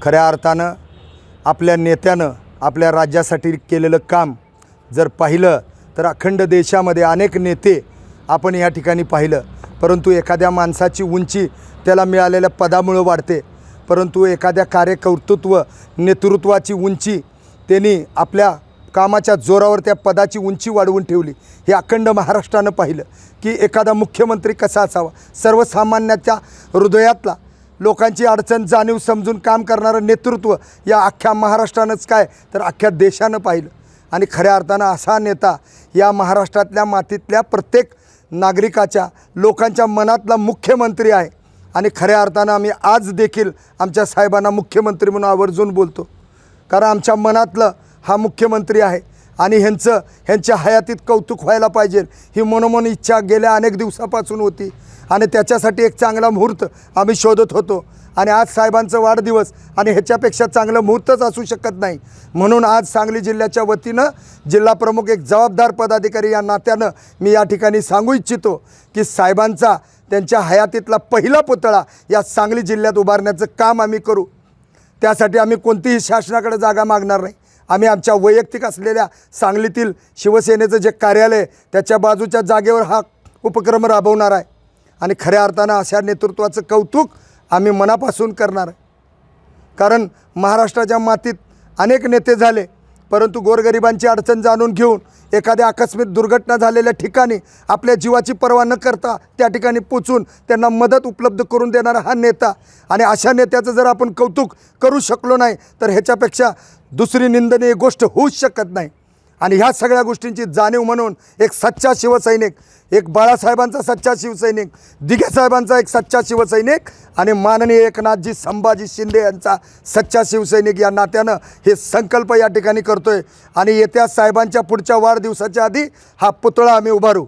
खऱ्या अर्थानं आपल्या नेत्यानं आपल्या राज्यासाठी केलेलं काम जर पाहिलं तर अखंड देशामध्ये अनेक नेते आपण या ठिकाणी पाहिलं, परंतु एखाद्या माणसाची उंची त्याला मिळालेल्या पदामुळे वाढते, परंतु एखाद्या कार्यकर्तृत्व नेतृत्वाची उंची त्यांनी आपल्या कामाच्या जोरावर त्या पदाची उंची वाढवून ठेवली। हे अखंड महाराष्ट्रानं पाहिलं की एखादा मुख्यमंत्री कसा असावा, सर्वसामान्याच्या हृदयातला लोकांची अडचण जाणीव समजून काम करणारं नेतृत्व या अख्ख्या महाराष्ट्रानंच काय तर अख्ख्या देशानं पाहिलं। आणि खऱ्या अर्थानं असा नेता या महाराष्ट्रातल्या मातीतल्या प्रत्येक नागरिकाच्या लोकांच्या मनातला मुख्यमंत्री आहे। आणि खऱ्या अर्थानं आम्ही आज देखील आमच्या साहेबांना मुख्यमंत्री म्हणून आवर्जून बोलतो, कारण आमच्या मनातलं हा मुख्यमंत्री आहे आणि ह्यांच्या हयातीत कौतुक व्हायला पाहिजे ही मनोमन इच्छा गेल्या अनेक दिवसापासून होती आणि त्याच्यासाठी एक चांगला मुहूर्त आम्ही शोधत होतो। आणि आज साहेबांचा वाढदिवस आणि ह्याच्यापेक्षा चांगलं मुहूर्तच असू शकत नाही, म्हणून आज सांगली जिल्ह्याच्या वतीनं जिल्हा प्रमुख एक जबाबदार पदाधिकारी या नात्यानं मी या ठिकाणी सांगू इच्छितो की साहेबांचा त्यांच्या हयातीतला पहिला पुतळा या सांगली जिल्ह्यात उभारण्याचं काम आम्ही करू। त्यासाठी आम्ही कोणतीही शासनाकडे जागा मागणार नाही, आम्ही आमच्या वैयक्तिक असलेल्या सांगलीतील शिवसेनेचं जे कार्यालय त्याच्या बाजूच्या जागेवर हा उपक्रम राबवणार आहे। आणि खऱ्या अर्थानं अशा नेतृत्वाचं कौतुक आम्ही मनापासून करणार आहे, कारण महाराष्ट्राच्या मातीत अनेक नेते झाले, परंतु गोरगरिबांची अडचण जाणून घेऊन एखाद्या आकस्मिक दुर्घटना झालेल्या ठिकाणी आपल्या जीवाची पर्वा न करता त्या ठिकाणी पोचून त्यांना मदत उपलब्ध करून देणारा हा नेता। आणि अशा नेत्याचं जर आपण कौतुक करू शकलो नाही तर ह्याच्यापेक्षा दुसरी निंदनीय गोष्ट होऊच शकत नाही। आणि ह्या सगळ्या गोष्टींची जाणीव म्हणून एक सच्चा शिवसैनिक, एक बाळासाहेबांचा सच्चा शिवसैनिक, दिघेसाहेबांचा एक सच्चा शिवसैनिक आणि माननीय एकनाथजी संभाजी शिंदे यांचा सच्चा शिवसैनिक या नात्यानं हे संकल्प या ठिकाणी करतोय। आणि येत्या साहेबांच्या पुढच्या वाढदिवसाच्या आधी हा पुतळा आम्ही उभारू।